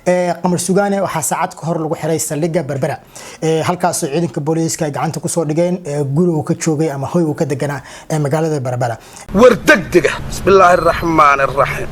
qamar sugaane waxaa saacad ka hor lagu xiray saldhigga Berbera halkaas oo ciidanka booliiska ay gacanta ku soo dhigeen guri uu ka joogay ama hoy uu ka deganaa magaalada Berbera war degdega bismillaahir rahmaanir rahiim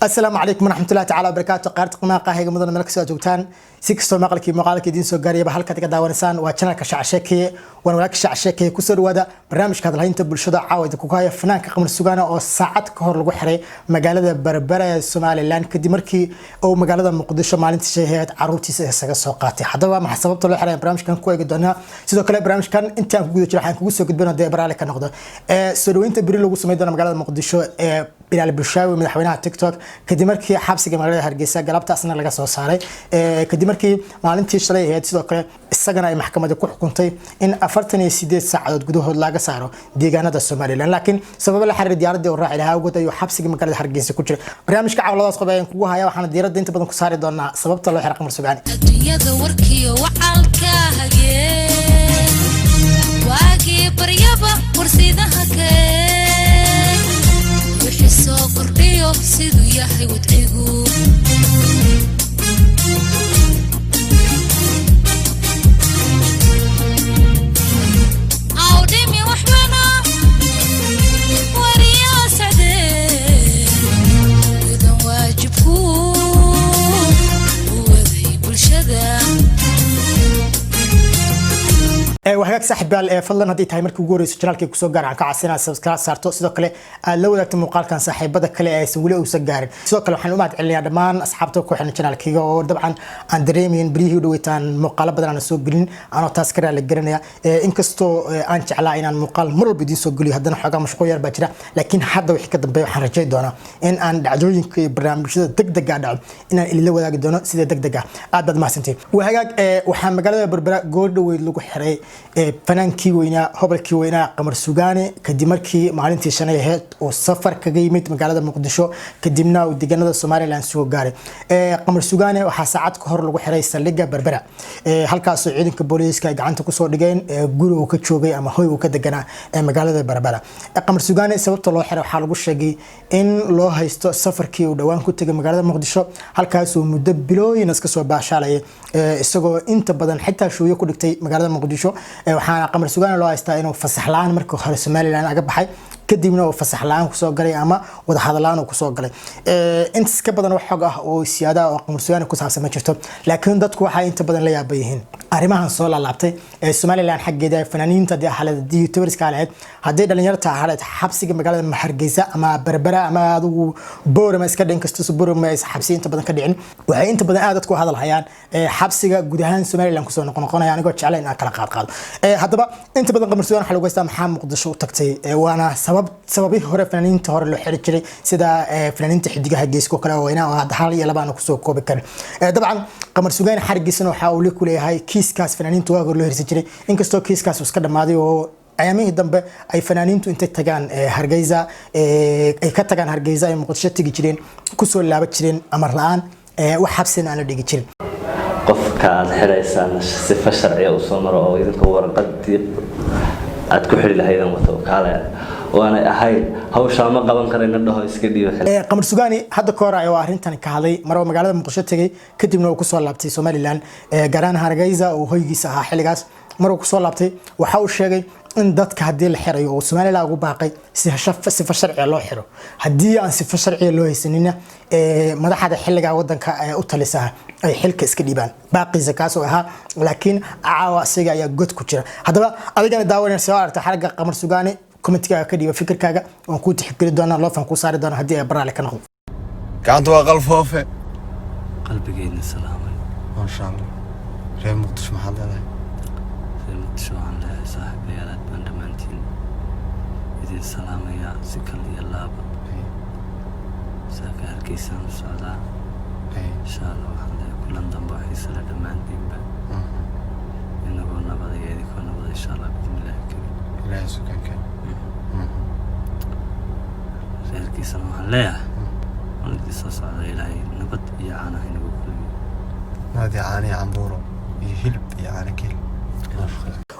السلام عليكم ورحمة الله تعالى وبركاته قارت قناة قاهية مدن ملك سوى جوتان سيكستو مقالك دين سو قارية بحلقة تقدر ونسان وشانك شعشاكي ونولاك شعشاكي كسر ودا برنامج كهذا الهين تبل شدا عاود كوكاية فنان كقمر السجانة أو ساعات كهر الوحري مقالة بربرة الصومالي لان كدي مركي أو مقالة مقدسة مالين تشهيات عروتي سوقاتي حدا ما حسبت له حرام برنامج كان كوي جدنا سيدو كلا برنامج كان أنت جود تروح عنك وسوق جدنا ده برالك النقطة سلو أنت بري لو سميدنا مقالة مقدسة بلال بشاوي من حوينها تيك توك كدي مركي حبسي مقالة هرجيسة قلبت أصلا لقى صاري كدي مركي maalintii shalay ahayd sidoo kale isagana ay maxkamadda ku xukuntay in 48 saacadood gudahood laga saaro deegaanada Soomaaliland laakiin sabab la xiriir diyaaradda oo raaci lahaa ugu dayo xabsiga magaalada Hargeysa ku jira barnaamijka cawladaas qobayeen kugu haya waxaan diyaaradda inta badan ku saari doonaa sababta loo xiray qamar sugaani adduunyada warkiyo wacalka hagee waagi baryaba warsidaha kee wixii soo kordhiyo siduu yahay wadcigu وهاك صاحب فضلا هدي تايمر كوغوري سجنال كي كسو غار عن كعسنا سبسكرايب صارتو sidoo kale la wadaagto muuqaalkan saaxiibada kale ee si wali u soo gaarin sidoo kale waxaan u mahad celinayaa dhamaan asxaabta ku xiran channelkiga oo dabcan aan dareemin barihi dhawitaan muuqaalo badan aan soo gelin aan taas kara la garanaya inkastoo aan jeclaa inaan muuqaal mar walba idin soo geliyo haddana xogaa mashquul yar baa jira laakiin hadda wixii ka dambeeyo waxaan rajayn doonaa in aan dhacdooyinka iyo barnaamijyada degdeg ah dhaco inaan ila wadaagi doono sida degdeg ah aad baad mahadsantiin wahagaag waxaa magaalada Berbera goordhaweyd lagu xiray fanankii weynaa hobalkii weynaa qamar sugaane kadib markii maalintii shanay ahayd oo safar kaga yimid magaalada Muqdisho kadibna uu deegaanada Soomaaliland soo gaaray qamar sugaane waxaa saacad ka hor lagu xiray saldhigga Berbera halkaas oo ciidanka booliiska ay gacanta ku soo dhigeen guri uu ka joogay ama hoy uu ka deganaa magaalada Berbera qamar sugaane sababta loo xiray waxaa lagu sheegay in loo haysto safarkii uu dhawaan ku tagay magaalada Muqdisho halkaas uu muddo bilooyin iska soo baashaalay isagoo inta badan xitaa shooyo ku dhigtay magaalada Muqdisho waxaana qamar sugaane loo haystaa inuu fasax la'aan markii hore Soomaaliland aga baxay kadibna uu fasax la'aan ku soo galay ama wada hadlaan ku soo galay inta ka badan wax xog ah oo siyaada oo qamar sugaane ku saabsan ma jirto laakiin dadku waxa inta badan la yaabayeen arrimahan soo laabtay Soomaaliland xaggeeda fanaaniinta hadii YouTubers-ka lahayd hadii dhalinyarta ahayd xabsiga magaalada Hargeysa ama Berbera ama adigu Boorama iska dhin kasto Boorama ay xabsi inta badan ka dhicin waxay inta badan aad dadku hadal hayaan xabsiga guud ahaan Soomaaliland ku soo noqonaya anigoo jecel in aan kala qaado haddaba inta badan qamar sugaane waxa lagu haystaa maxaa Muqdisho u tagtay waana sababi hore fanaaniinta hore loo xiri jiray sida fanaaniinta xidigaha geesko kale oo inaa hal iyo laba aan ku soo koobi karin dabcan qamar sugaane xarigiisana waxa uu ku leeyahay kiiskaas fanaaniinta waa hor loo hirsi jiray inkastoo kiiskaas iska dhamaaday oo ayamihii dambe ay fanaaniintu intay tagaan Hargeysa ay ka tagaan Hargeysa ay Muqdisho tagi jireen ku soo laaban jireen amar la'aan wax xabsina aan la dhigi jirin qofka aad xiraysaan sifa sharci ah soo maro oo idinka warqadii aad ku xiri lahaydeen wato kale waana ahay hawsha ma qaban karayna dhaho iska dhiyo qamar sugaani hadda ka hor ayuu arrintan ka hadlay mar oo magaalada Muqdisho tagay kadibna uu ku soo laabtay Soomaaliland gaaraan Hargeysa oo hoygiisa ahaa xiligaas mar uu ku soo laabtay waxa uu sheegay in dadka hadii la xirayo oo Soomaaliland ugu baaqay sifa sharci loo xiro hadii aan sifa sharci loo haysanina madaxda xiliga wadanka u talisaa ay xilka iska dhibaan baaqiisa kaas oo ahaa laakiin caawa asiga ayaa god ku jira hadaba adigana daawanaysa soo aragtay xarga qamar sugaane commentiga ka dhiiba fikirkaaga waan ku tixgeli doonaa loofan ku saari doonaa hadii ay baraale ka noqdo gacanta waa qalfoofe qalbigeena salaamay ma sha Allah reer Muqdisho maxaa leedahay reer Muqdisho aan leeyahay saaxiibayaal baan dhamaantiin idin salaamaya si kale iyo laaba saaka Hargeysa u socdaa insha Allah waxaan leeyahay kulan dambe waxay sala dhamaantiinba inagoo nabadeed ku nabad insha Allah bismillah ilaahay subhanahu reerkiisana waxaan leeyahay ولدي صعد إلهي نبت يعانه نقول نادي عاني عمبورو يهلب يعني كيل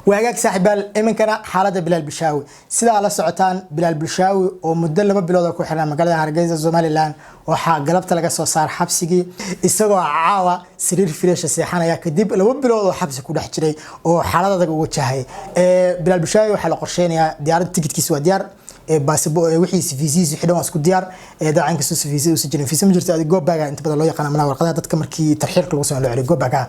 وهاجاك صاحبال إمكنا حالة بلال بشاوي سيدا على سعتان بلال بشاوي ومدة لما بلودا كو حنا مقالة هرجيزة زوماليلان وحا قلبت لقى صار حبسيجي استوى عاوة سرير فريش سيحانا يا كدب لو بلودا حبس كود حجري وحالة ذاك وجهي بلال بشاوي وحلا قرشين يا ديار التيكت كيسوا ديار باسبو وحي سفيزيز حدا واسكو ديار داعين كسو سفيزي وسجن في سمجرت ادي جو باغا انت بدل لو يقان منا ورقدها dadka markii tarxiilka lagu soo leeyahay go baga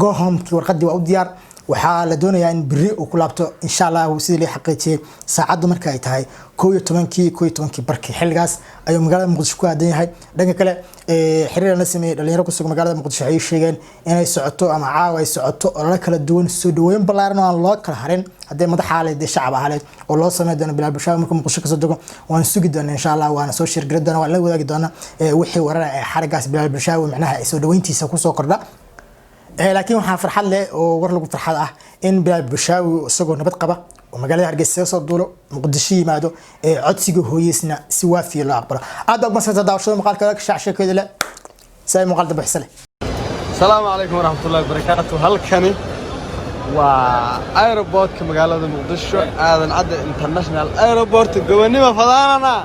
go home ki warqadii waa u diyaar waxaa la doonayaa in biri uu ku laabto insha Allah sidii la xaqiijiyay saacadu marka ay tahay 11 barkii xilligaas ayuu magaalada Muqdisho ku aadan yahay dhanka kale xiriir la sameeyay dhalinyaro ku sugan magaalada Muqdisho ay sheegeen inay socoto ama caawa ay socoto oo la kala duwan soo dhaweyn balaaran oo aan loo kala harin hadday madaxaalada shacab ahaleed oo loo sameeyo doono Bilal Bashaawi markuu Muqdisho ka soo dago waan sugi doonaa insha Allah waana soo shirgari doonaa waan la wadaagi doonaa wixii warar ee xarigaas Bilal Bashaawi macnaha ay soo dhaweyntiisa ku soo kordha لكن waxaa farxad leh oo war lagu farxad ah in Bilal Bashaawi isagoo nabad qaba oo magaalada Hargeysa soo duulo Muqdisho yimaado codsiga hooyisna si waafi loo aqbalo aad og masada daawashada maqaalka ka shacshkeeda la say maqaalda bixisale السلام عليكم ورحمة الله وبركاته هلكني وأيروبورت كمقالة مقدشو هذا عد انترناشنال أيروبورت قوانيما فضانا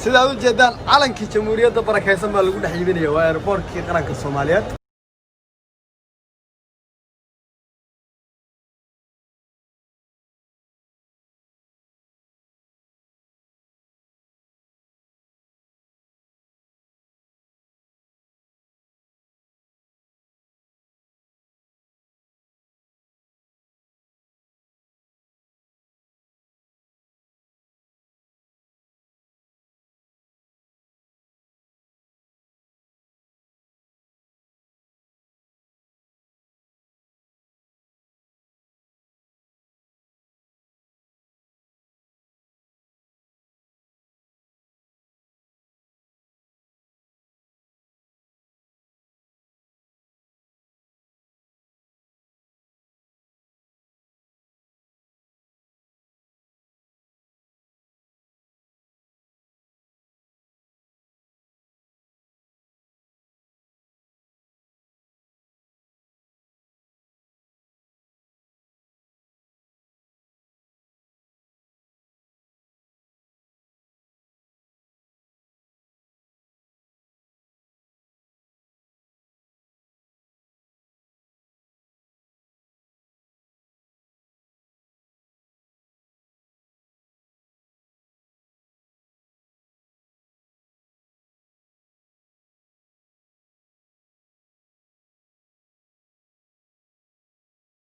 سيدا أدو جدان علنكي جمهورية بركة يسمى لقود حيبيني وأيروبورت كي قرانك الصوماليات